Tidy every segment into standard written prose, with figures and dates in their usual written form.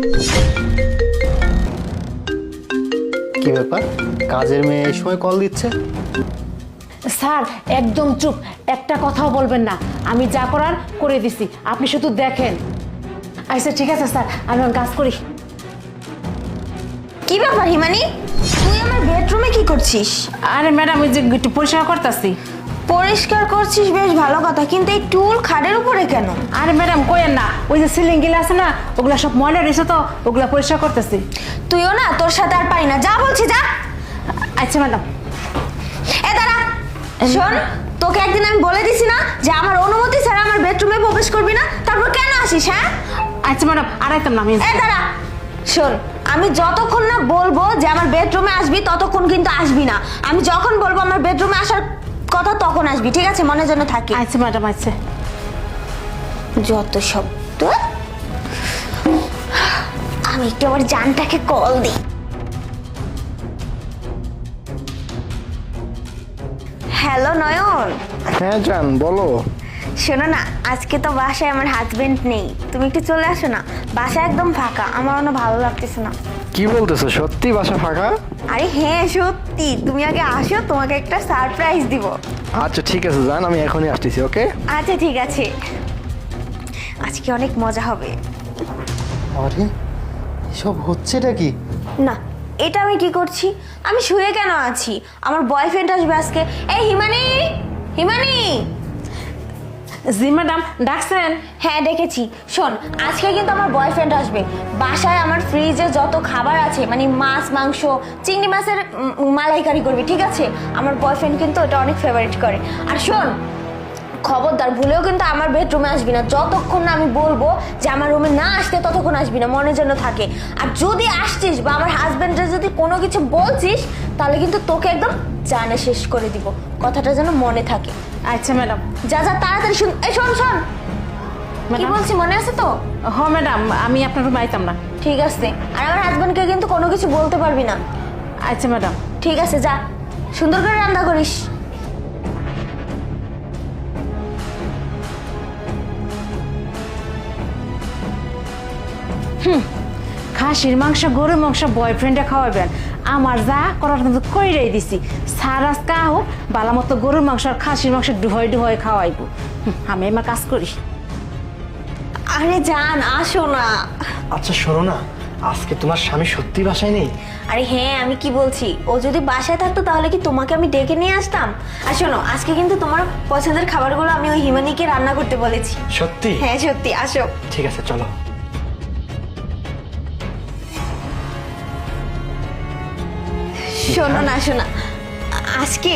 কি ব্যাপার, কাজের মেয়ে এই সময় কল দিচ্ছে? স্যার একদম চুপ, একটা কথাও বলবেন না। আমি যা করার করে দিছি, আপনি শুধু দেখেন। আচ্ছা ঠিক আছে স্যার, আমি এখন কাজ করি। কি ব্যাপার হিমানি, তুই আমার বেডরুমে কি করছিস? আরে ম্যাডাম, ওই যে একটু পরিষ্কার করতেছি। পরিষ্কার করছিস বেশ ভালো কথা, কিন্তু এই টুল খাটের উপরে কেন? আরে ম্যাডাম কইেন না, ওই যে সিলিং গিলা আছে না, ওগুলা সব ময়লা রয়েছে তো, ওগুলা পরিষ্কার করতেছি। তুইও না, তোর সাথে আর পারি না, যা বলছি যা। আচ্ছা ম্যাডাম। এ দাঁড়া, শোন, তোকে একদিন আমি বলে দিছি না যে আমার অনুমতি ছাড়া আমার বেডরুমে প্রবেশ করবি না, তারপর কেন আসিস? হ্যাঁ আচ্ছা ম্যাডাম, আর আইতাম না আমি। এ দাঁড়া, শোন, আমি যতক্ষণ না বলবো যে আমার বেডরুমে আসবি ততক্ষণ কিন্তু আসবি না। আমি যখন বলবো আমার বেডরুমে আসার কথা তখন আসবি, ঠিক আছে? মনে যেন থাকে। আচ্ছা ম্যাডাম, আচ্ছা। যত শব্দ। আমি একটু আমার জানটাকে কল দিই। হ্যালো নয়ন। হ্যাঁ জান, বলো। শোনো না, আজকে তো বাসায় আমার হাজবেন্ড নেই, তুমি একটু চলে আসো না। বাসা একদম ফাঁকা, আমার অন্য ভালো লাগতেছে না। কি বলতেছো, সত্যি বাসা ফাঁকা? আরে হ্যাঁ সত্যি, তুমি আগে আসো, তোমাকে একটা সারপ্রাইজ দিব। আচ্ছা ঠিক আছে জান, আমি এখনই আসতেছি। ওকে আচ্ছা ঠিক আছে, আজকে অনেক মজা হবে। আরে এসব হচ্ছেটা কি? না, এটা আমি কি করছি? আমি শুয়ে কেন আছি? আমার বয়ফ্রেন্ড আসবে আজকে। এই হিমানি, হিমানি। জি ম্যাডাম, ডাকছেন? হ্যাঁ ডেকেছি। শোন, আজকে কিন্তু আমার বয়ফ্রেন্ড আসবে। বাসায় আমার ফ্রিজে যত খাবার আছে, মানে মাছ, মাংস, চিংড়ি মাছের মালাইকারি করবি, ঠিক আছে? আমার বয়ফ্রেন্ড কিন্তু ওটা অনেক ফেভারিট করে। আর শোন, খবরদার ভুলেও কিন্তু আমার বেডরুমে আসবি না। যতক্ষণ না আমি বলবো যে আমার রুমে না আসতে, ততক্ষণ আসবি না, মনে যেন থাকে। আর যদি আসছিস বা আমার হাজবেন্ডের যদি কোনো কিছু বলছিস, তাহলে কিন্তু তোকে একদম জানে শেষ করে দিব। কথাটা যেন মনে থাকে। আচ্ছা ম্যাডাম। যা যা তাড়াতাড়ি শুন। এই শোন শোন, কি বলছি মনে আছে তো? হ্যাঁ ম্যাডাম, আমি আপনার রুমে আইতাম না। ঠিক আছে, আর আমার হাজবেন্ডকে কিন্তু কোনো কিছু বলতে পারবি না। আচ্ছা ম্যাডাম। ঠিক আছে, যা, সুন্দর করে রান্না করিস। খাসির মাংস, গরুর মাংস বয়ফ্রেন্ডে খাওয়াবেন, আমার যা করার কিন্তু কইরাই দিছি। সারাস কা হোক বালা মতো গরুর মাংস আর খাসির মাংস ডুহাই ডুহাই খাওয়াইবো। আমি আমার কাজ করি। আরে জান, আসো না। আচ্ছা শোনো না, আজকে তোমার স্বামী সত্যি বাসায় নেই? আরে হ্যাঁ, আমি কি বলছি, ও যদি বাসায় থাকতো তাহলে কি তোমাকে আমি ডেকে নিয়ে আসতাম? আর শোনো, আজকে কিন্তু তোমার পছন্দের খাবারগুলো আমি ওই হিমানিকে রান্না করতে বলেছি। সত্যি? হ্যাঁ সত্যি, আসো। ঠিক আছে চলো। শোনো না, শোনা, আজকে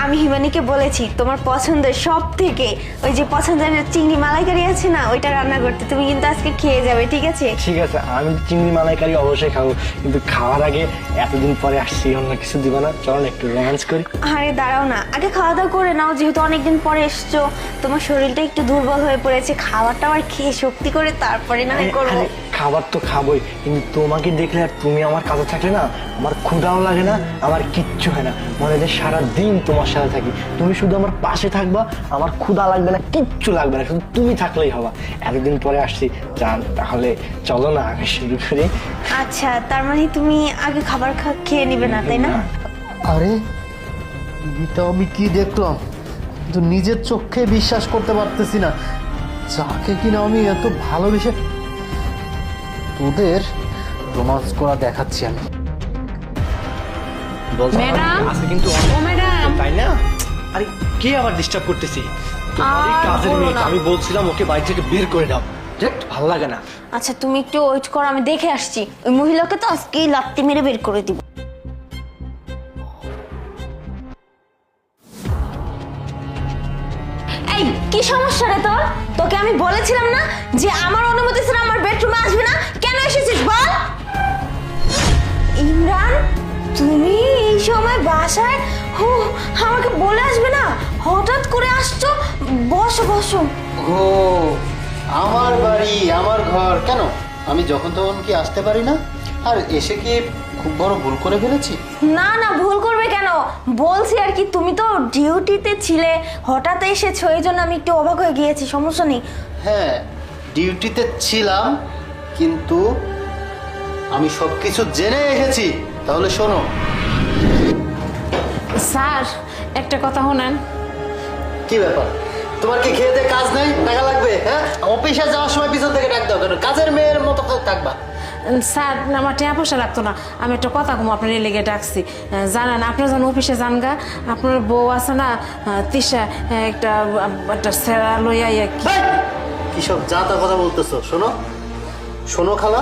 আমি হিমানিকে বলেছি তোমার পছন্দের সব থেকে ওই যে পছন্দের চিংড়ি মালাইকারি আছে না, ওইটা রান্না করতে। তুমি কিন্তু আজকে খেয়ে যাবে, ঠিক আছে? ঠিক আছে, আমি চিংড়ি মালাইকারি অবশ্যই খাবো, কিন্তু খাওয়ার আগে এতদিন পরে আসছি, অন্য কিছু দিব না? চলো না একটু রোম্যান্স করি। আরে দাঁড়াও না, আগে খাওয়া দাওয়া করে নাও, যেহেতু অনেকদিন পরে এসছো, তোমার শরীরটা একটু দুর্বল হয়ে পড়েছে। খাবারটা আমার খেয়ে শক্তি করে তারপরে না করবো। খাবার তো খাবোই, কিন্তু তোমাকে দেখলে আর তুমি আমার কাছে থাকলে না, আমার ক্ষুধাও লাগে না, আমার কিচ্ছু হয় না। মনে হয় সারা দিন তোমার সাথে থাকি, তুমি শুধু আমার পাশে থাকবা, আমার ক্ষুধা লাগবে না, কিচ্ছু লাগবে না, শুধু তুমি থাকলেই হবা। এতদিন পরে আসছি জান, তাহলে চলো না আগে শুরু করি। আচ্ছা, তার মানে তুমি আগে খাবার খেয়ে নিবে না, তাই না? আরে এটা আমি কি দেখলাম, কিন্তু নিজের চোখে বিশ্বাস করতে পারতেছি না। যাকে কিনা আমি এত ভালোবেসে তোদের রোমান্স করা দেখাচ্ছি আমি। ম্যাডাম, আজকে কিন্তু ও ম্যাডাম, তাই না? আরে কে আবার ডিস্টার্ব করতেছি? তোমারই আর কাজের বলো মেয়ে, না। আমি বলছিলাম ওকে বাড়ি থেকে বের করে দাও, ভালো লাগে না। আচ্ছা তুমি একটু ওয়েট করো, আমি দেখে আসছি। ওই মহিলাকে তো আজকেই লাত্তি মেরে বের করে দিব। এই কি সমস্যা রে তোর? তোকে আমি বলেছিলাম না যে আমার অনুমতি ছাড়া আমার বেডরুমে আসবি না? কেন এসেছিস বল? ইমরান, তুমি এই সময় বাসায় আমাকে বলে আসবে না? হঠাৎ করে আসছো। বসো বসো। ও আমার বাড়ি, আমার ঘর, কেন আমি যখন তখন কি আসতে পারি না? আর এসে কি খুব বড় ভুল করে ফেলেছি? না না, ভুল করবে কেন? বলছি আর কি, তুমি তো ডিউটিতে ছিলে, হঠাৎ এসেছো, এই জন্য আমি একটু অবাক হয়ে গিয়েছি। সমস্যা নেই। হ্যাঁ ডিউটিতে ছিলাম, কিন্তু আমি সব কিছু জেনে এসেছি। তাহলে শোনো। স্যার একটা কথা শোনেন। কি ব্যাপার, তোমার কি খেয়ে কাজ নেই, টাকা লাগবে? হ্যাঁ, অফিসে যাওয়ার সময় পিছন থেকে ডাক দাও কেন? কাজের মেয়ের মতো থাকবা। স্যার আমার টাকা পয়সা লাগতো না, আমি একটা কথা কম আপনার লেগে ডাকছি। জানেন আপনার যখন অফিসে যান গা, আপনার বউ আছে না তিশা, একটা একটা সেরা লইয়া কি সব যা তা কথা বলতেছো? শোনো শোনো খালা,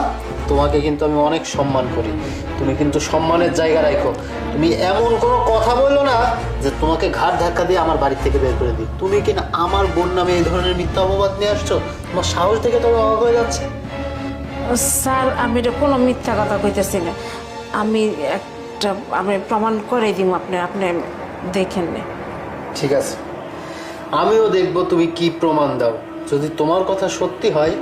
তোমাকে কিন্তু আমি অনেক সম্মান করি, তুমি কিন্তু সম্মানের জায়গা রাখো। তুমি এমন কোনো কথা বললো না যে তোমাকে ঘাট ধাক্কা দিয়ে আমার বাড়ি থেকে বের করে দিই। তুমি কিনা আমার বোন নামে এই ধরনের মিথ্যা অপবাদ নিয়ে আসছো, তোমার সাহস থেকে তো অবাক হয়ে যাচ্ছে। স্যার আমি এটা কোনো মিথ্যা কথা কইতেছি না, আমি প্রমাণ করে দিব আপনি দেখেন না। ঠিক আছে, আমিও দেখবো তুমি কি প্রমাণ দাও। যদি তোমার কথা সত্যি হয়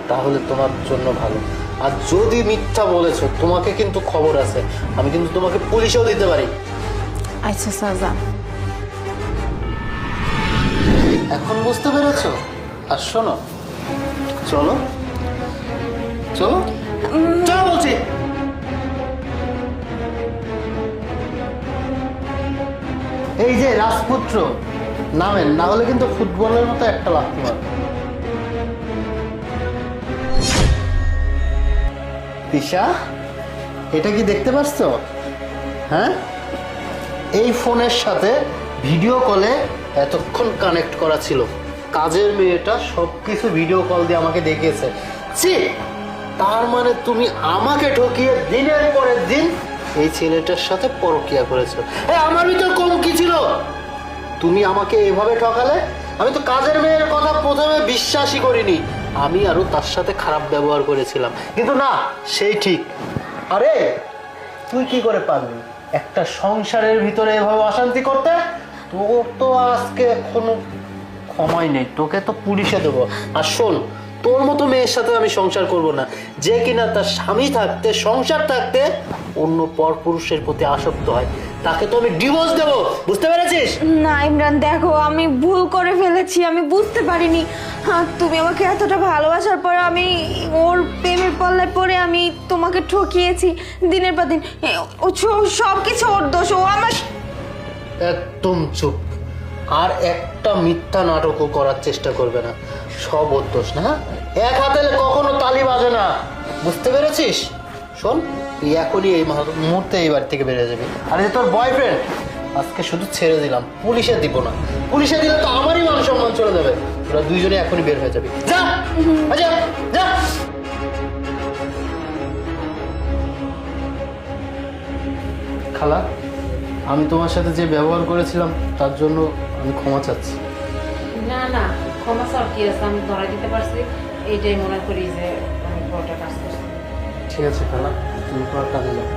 তাহলে তোমার জন্য ভালো, আর যদি মিথ্যা বলেছো তোমাকে কিন্তু খবর আছে, আমি কিন্তু তোমাকে পুলিশেও দিতে পারি। আচ্ছা স্যার যান। এখন বুঝতে পেরেছো? আর শোনো, চলো চলো চলো বলছি। এই যে রাজপুত্র নামেন, না হলে কিন্তু ফুটবলের মতো একটা লাগতে পারে। তিশা, এটা কি দেখতে পাচ্ছ? হ্যাঁ, এই ফোনের সাথে ভিডিও কলে এতক্ষণ কানেক্ট করা ছিল। কাজের মেয়েটা সবকিছু ভিডিও কল দিয়ে আমাকে দেখিয়েছে। ছি, তার মানে তুমি আমাকে ঠকিয়ে দিনের পরের দিন এই ছেলেটার সাথে পরকিয়া করেছো। আমার ভিতর কম কি ছিল? তুমি আমাকে এভাবে ঠকালে। আমি তো কাজের মেয়ের কথা প্রথমে বিশ্বাসই করিনি, আমি আরো তার সাথে খারাপ ব্যবহার করেছিলাম। কিন্তু না, সেই ঠিক। আরে তুই কি করে পারবি একটা সংসারের ভিতরে এভাবে অশান্তি করতে? তোর তো আজকে কোনো ক্ষমাই নেই, তোকে তো পুলিশে দেবো। আর শোন, তোর মতো মেয়ের সাথে আমি সংসার করব না, যে কিনা তার স্বামী থাকতে, সংসার থাকতে অন্য পরপুরুষের প্রতি আসক্ত হয়, তাকে তো আমি ডিভোর্স দেবো। বুঝতে পেরেছিস? না ইমরান, দেখো আমি ভুল করে ফেলেছি, আমি বুঝতে পারিনি। হ্যাঁ, তুমি আমাকে এতটা ভালোবাসার পর আমি ওর প্রেমের পাল্লায় পড়ে আমি তোমাকে ঠকিয়েছি দিনের পর দিন। সব কিছু ওর দোষ, ও আমার। একদম চুপ, আর একটা মিথ্যা নাটকও করার চেষ্টা করবে না। সব ওর দোষ না, এক হাতে কখনো তালি বাজে না। বুঝতে পেরেছিস? শোন, তুই এখনই এই মুহূর্তে এই বাড়ি থেকে বেরিয়ে যাবি। আর এই তোর বয়ফ্রেন্ড আজকে শুধু ছেড়ে দিলাম, পুলিশে দিব না। পুলিশে দিলে তো আমারই মান সম্মান চলে যাবে। তোরা দুইজনে এখনই বের হয়ে যাবি। যা যা যা। খালা, আমি তোমার সাথে যে ব্যবহার করেছিলাম তার জন্য আমি ক্ষমা চাচ্ছি। না না, ক্ষমা স্যার কি আছে, আমি ধরা দিতে পারছি, এইটাই মনে করি যে আমি বড়টা কাজ করছি। ঠিক আছে খালা, তুমি তোমার কাজে যাও।